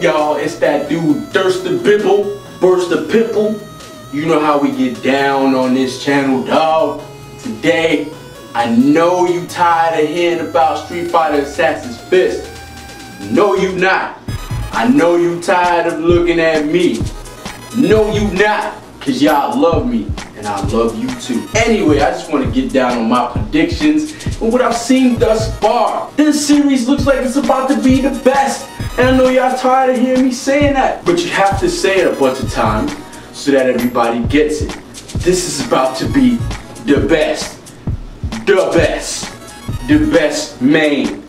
up, y'all? It's that dude, Thirst the Bibble, Burst the Pipple. You know how we get down on this channel, dog. Today, I know you tired of hearing about Street Fighter Assassin's Fist. No, you not. I know you tired of looking at me. No, you not. Cause y'all love me, and I love you too. Anyway, I just want to get down on my predictions and what I've seen thus far. This series looks like it's about to be the best, and I know y'all tired of hearing me saying that, but you have to say it a bunch of times so that everybody gets it. This is about to be the best. The best. The best main.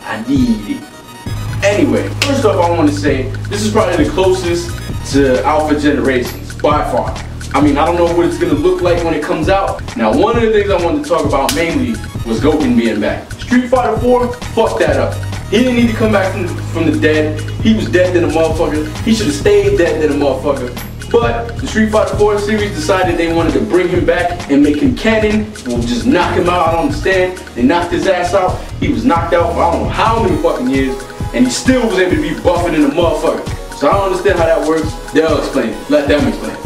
I need it. Anyway, first off, I want to say this is probably the closest to Alpha Generations. By far. I mean, I don't know what it's gonna look like when it comes out. Now, one of the things I wanted to talk about mainly was Goku being back. Street Fighter 4, fuck that up. He didn't need to come back from the dead. He was dead than a motherfucker. He should have stayed dead than a motherfucker. But the Street Fighter 4 series decided they wanted to bring him back and make him canon. We'll just knock him out. I don't understand. They knocked his ass out. He was knocked out for I don't know how many fucking years, and he still was able to be buffing in a motherfucker. So I don't understand how that works. They'll explain it. Let them explain it.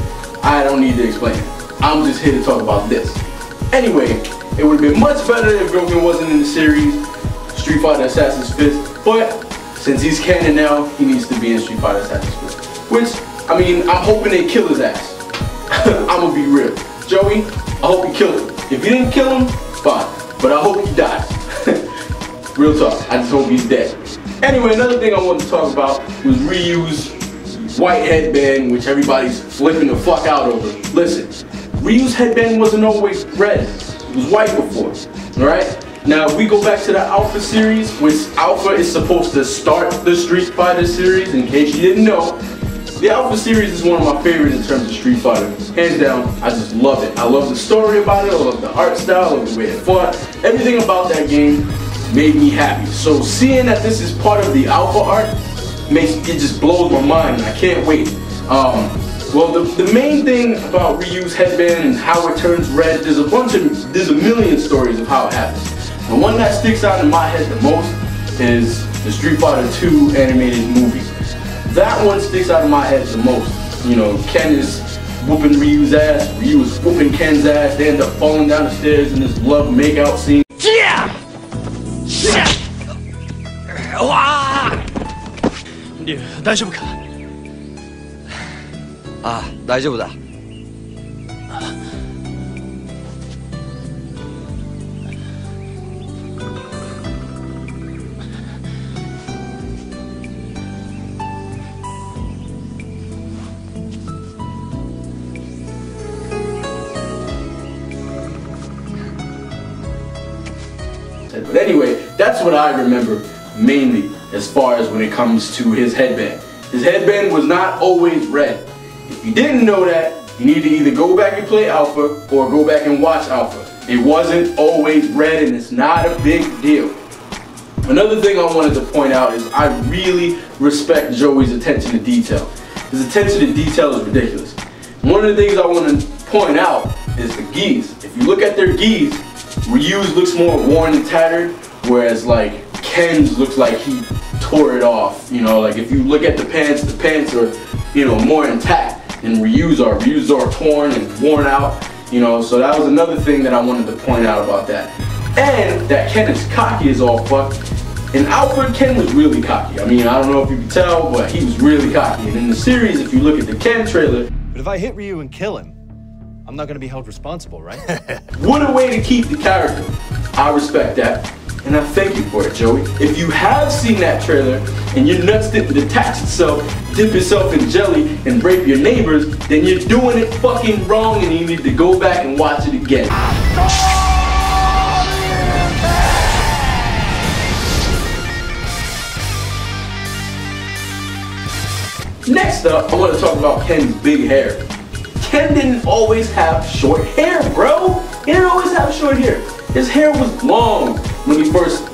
I don't need to explain it. I'm just here to talk about this. Anyway, it would have been much better if Goku wasn't in the series, Street Fighter Assassin's Fist. But since he's canon now, he needs to be in Street Fighter Assassin's Fist. Which, I mean, I'm hoping they kill his ass. I'm gonna be real. Joey, I hope you kill him. If you didn't kill him, fine. But I hope he dies. Real talk. I just hope he's dead. Anyway, another thing I wanted to talk about was Ryu's white headband, which everybody's flipping the fuck out over. Listen, Ryu's headband wasn't always red. It was white before, alright? Now, if we go back to the Alpha series, which Alpha is supposed to start the Street Fighter series, in case you didn't know, the Alpha series is one of my favorites in terms of Street Fighter. Hands down, I just love it. I love the story about it, I love the art style, I love the way it fought. Everything about that game made me happy. So seeing that this is part of the Alpha art, it just blows my mind. I can't wait. Well, the main thing about Ryu's headband and how it turns red, there's a million stories of how it happens. The one that sticks out in my head the most is the Street Fighter 2 animated movie. That one sticks out in my head the most. You know, Ken is whooping Ryu's ass, Ryu is whooping Ken's ass, they end up falling down the stairs in this love makeout scene. Yeah! 龍、大丈夫か？ああ、大丈夫だ。But anyway, that's what I remember mainly as far as when it comes to his headband. His headband was not always red. If you didn't know that, you need to either go back and play Alpha or go back and watch Alpha. It wasn't always red, and it's not a big deal. Another thing I wanted to point out is I really respect Joey's attention to detail. His attention to detail is ridiculous. One of the things I want to point out is the gis. If you look at their gis, Ryu's looks more worn and tattered, whereas like Ken's looks like he tore it off. You know, like if you look at the pants are, you know, more intact than Ryu's are. Ryu's are torn and worn out, you know, so that was another thing that I wanted to point out about that. And that Ken is cocky as all fuck. In Alpha, Ken was really cocky. I mean, I don't know if you can tell, but he was really cocky. And in the series, if you look at the Ken trailer... But if I hit Ryu and kill him, I'm not gonna be held responsible, right? What a way to keep the character. I respect that. And I thank you for it, Joey. If you have seen that trailer and your nuts didn't detach itself, dip yourself in jelly, and rape your neighbors, then you're doing it fucking wrong and you need to go back and watch it again. Next up, I want to talk about Ken's big hair. Ken didn't always have short hair, bro. He didn't always have short hair. His hair was long when he first,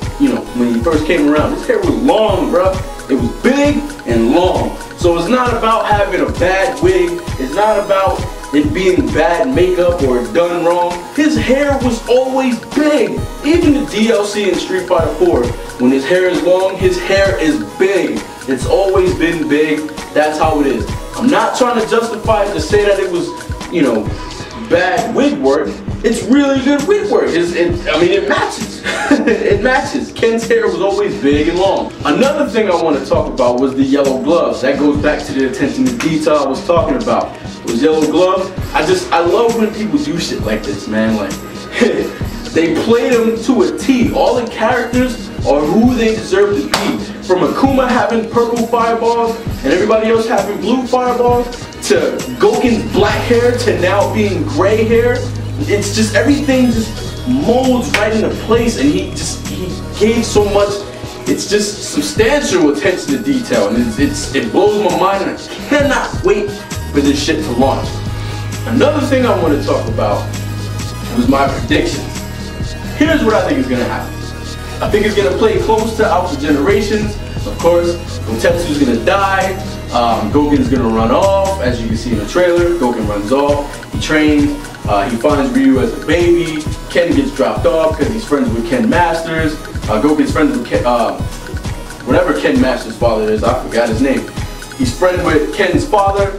came around. His hair was long, bro. It was big and long. So it's not about having a bad wig. It's not about it being bad makeup or done wrong. His hair was always big. Even the DLC in Street Fighter 4, when his hair is long, his hair is big. It's always been big. That's how it is. I'm not trying to justify it to say that it was, you know, bad wig work. It's really good wig work. I mean, it matches. It matches. Ken's hair was always big and long. Another thing I want to talk about was the yellow gloves. That goes back to the attention to detail I was talking about. Those yellow gloves. I love when people do shit like this, man. Like, they play them to a T. All the characters are who they deserve to be. From Akuma having purple fireballs and everybody else having blue fireballs, to Goken's black hair to now being gray hair. It's just, everything just molds right into place, and he gave so much. It's just substantial attention to detail, and it blows my mind, and I cannot wait for this shit to launch. Another thing I want to talk about was my predictions. Here's what I think is going to happen. I think it's going to play close to Alpha Generations. Of course, Gotetsu's going to die. Goken's going to run off. As you can see in the trailer, Goken runs off. He trains. He finds Ryu as a baby. Ken gets dropped off because he's friends with Ken Masters. Goken's friends with Ken, whatever Ken Masters' father is. I forgot his name. He's friends with Ken's father.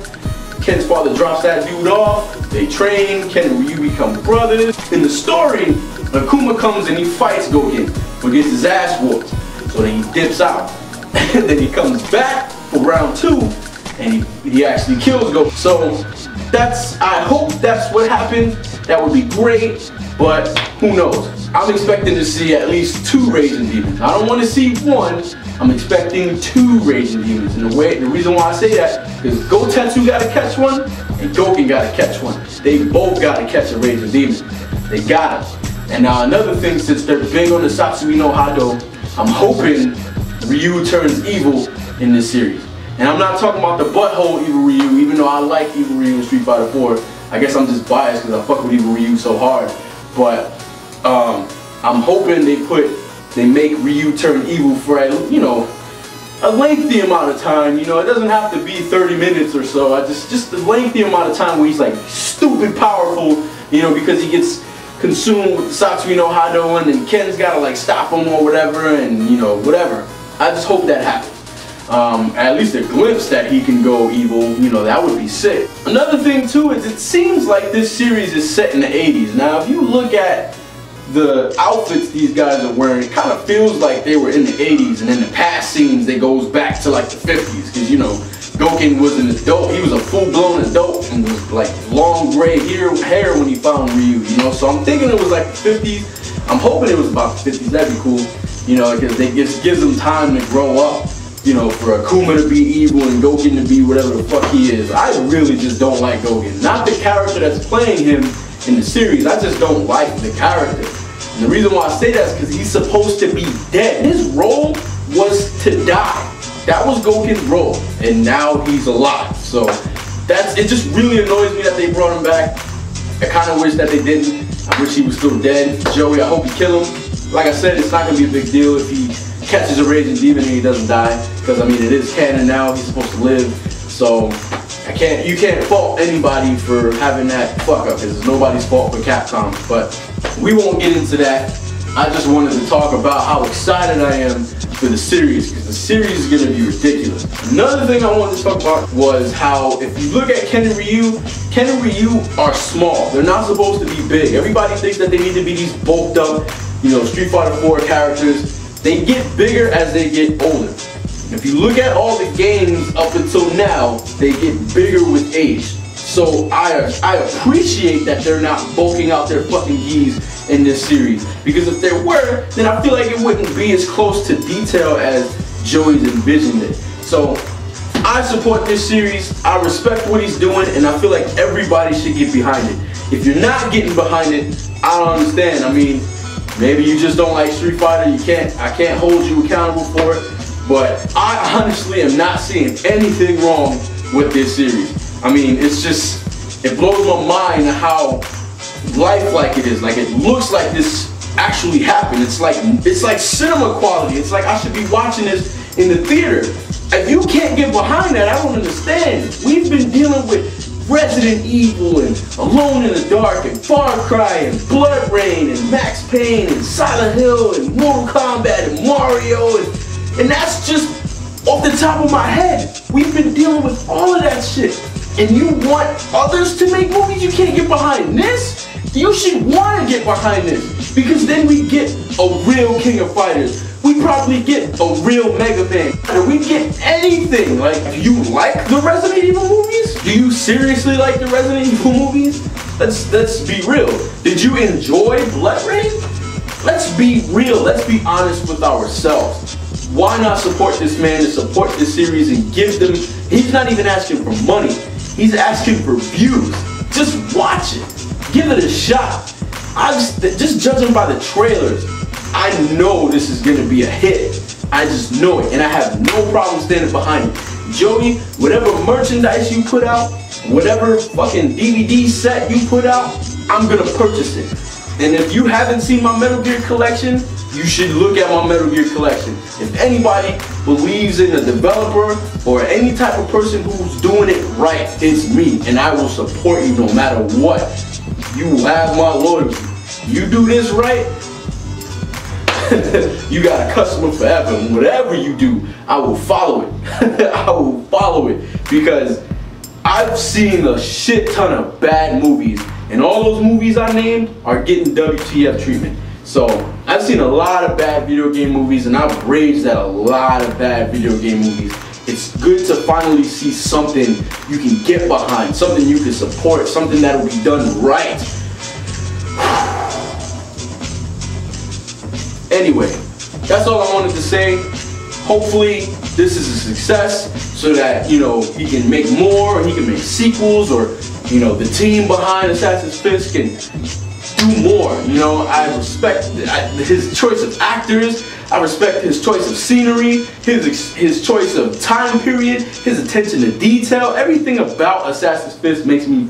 Ken's father drops that dude off. They train. Ken and Ryu become brothers. In the story, Akuma comes and he fights Goken, but gets his ass whooped. So then he dips out. And then he comes back for round 2, and he actually kills Goken. So I hope that's what happened. That would be great, but who knows? I'm expecting to see at least 2 Raging Demons. I don't want to see 1. I'm expecting 2 Raging Demons. And the reason why I say that is Gotetsu got to catch one, and Goken got to catch one. They both got to catch a Raging Demon. They got it. And now another thing, since they're big on the Satsui no Hado, I'm hoping Ryu turns evil in this series. And I'm not talking about the butthole Evil Ryu, even though I like Evil Ryu in Street Fighter 4. I guess I'm just biased because I fuck with Evil Ryu so hard. But I'm hoping they make Ryu turn evil for, you know, a lengthy amount of time. You know, it doesn't have to be 30 minutes or so. Just a lengthy amount of time where he's like stupid powerful, you know, because he gets consumed with the Satsui no Hado, and then Ken's gotta like stop him or whatever, and you know, whatever. I just hope that happens. At least a glimpse that he can go evil, you know, that would be sick. Another thing too is it seems like this series is set in the 80s. Now if you look at the outfits these guys are wearing, it kind of feels like they were in the 80s, and then the past scenes, it goes back to like the 50s, because you know, Goken was an adult. He was a full-blown adult and was like long gray hair when he found Ryu, you know. So I'm thinking it was like the 50s. I'm hoping it was about the 50s. That'd be cool, you know, because it just gives them time to grow up, you know, for Akuma to be evil and Goken to be whatever the fuck he is. I really just don't like Goken. Not the character that's playing him in the series. I just don't like the character. And the reason why I say that is because he's supposed to be dead. His role was to die. That was Goken's role, and now he's alive. So it just really annoys me that they brought him back. I kind of wish that they didn't. I wish he was still dead. Joey, I hope you kill him. Like I said, it's not gonna be a big deal if he catches a Raging Demon and he doesn't die, because I mean it is canon now. He's supposed to live. So you can't fault anybody for having that fuck up, because it's nobody's fault but Capcom. But we won't get into that. I just wanted to talk about how excited I am for the series, because the series is going to be ridiculous. Another thing I wanted to talk about was how, if you look at Ken and Ryu are small. They're not supposed to be big. Everybody thinks that they need to be these bulked up, you know, Street Fighter 4 characters. They get bigger as they get older. If you look at all the games up until now, they get bigger with age. So I appreciate that they're not bulking out their fucking gis in this series, because if there were, then I feel like it wouldn't be as close to detail as Joey's envisioned it. So I support this series. I respect what he's doing, and I feel like everybody should get behind it. If you're not getting behind it, I don't understand. I mean, maybe you just don't like Street Fighter. I can't hold you accountable for it. But I honestly am not seeing anything wrong with this series. I mean, it's just, it blows my mind how lifelike it is. Like, it looks like this actually happened. It's like cinema quality. It's like I should be watching this in the theater. If you can't get behind that, I don't understand. We've been dealing with Resident Evil and Alone in the Dark and Far Cry and Blood Rain and Max Payne and Silent Hill and Mortal Kombat and Mario and that's just Off the top of my head, we've been dealing with all of that shit. And you want others to make movies? You can't get behind this? You should want to get behind this. Because then we get a real King of Fighters. We probably get a real Mega Man. We get anything. Like, do you like the Resident Evil movies? Do you seriously like the Resident Evil movies? Let's be real. Did you enjoy Blood Rain? Let's be real. Let's be honest with ourselves. Why not support this man and support this series and give them, he's not even asking for money. He's asking for views. Just watch it. Give it a shot. Just judging by the trailers, I know this is gonna be a hit. I just know it, and I have no problem standing behind it. Joey, whatever merchandise you put out, whatever fucking DVD set you put out, I'm gonna purchase it. And if you haven't seen my Metal Gear collection, you should look at my Metal Gear collection. If anybody believes in a developer or any type of person who's doing it right, it's me, and I will support you no matter what. You have my loyalty. You do this right, you got a customer forever. And whatever you do, I will follow it. I will follow it because I've seen a shit ton of bad movies, and all those movies I named are getting WTF treatment. So I've seen a lot of bad video game movies, and I've raged at a lot of bad video game movies. It's good to finally see something you can get behind, something you can support, something that will be done right. Anyway, that's all I wanted to say. Hopefully this is a success so that, you know, he can make more, or he can make sequels, or, you know, the team behind Assassin's Fist can do more. You know, I respect his choice of actors, I respect his choice of scenery, his choice of time period, his attention to detail. Everything about Assassin's Fist makes me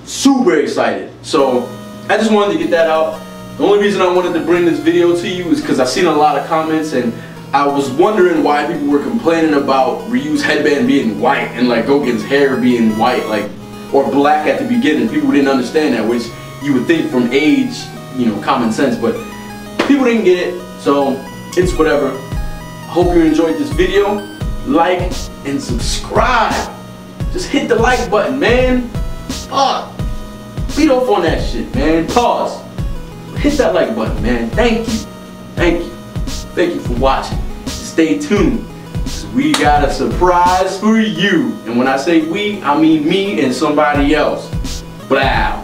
super excited. So I just wanted to get that out. The only reason I wanted to bring this video to you is because I've seen a lot of comments, and I was wondering why people were complaining about Ryu's headband being white and like Goken's hair being white, like, or black at the beginning. People didn't understand that, which you would think from age, you know, common sense, but people didn't get it, so it's whatever. Hope you enjoyed this video. Like and subscribe. Just hit the like button, man. Beat off on that shit, man. Pause. Hit that like button, man. Thank you. Thank you. Thank you for watching. Stay tuned. We got a surprise for you. And when I say we, I mean me and somebody else. Blah.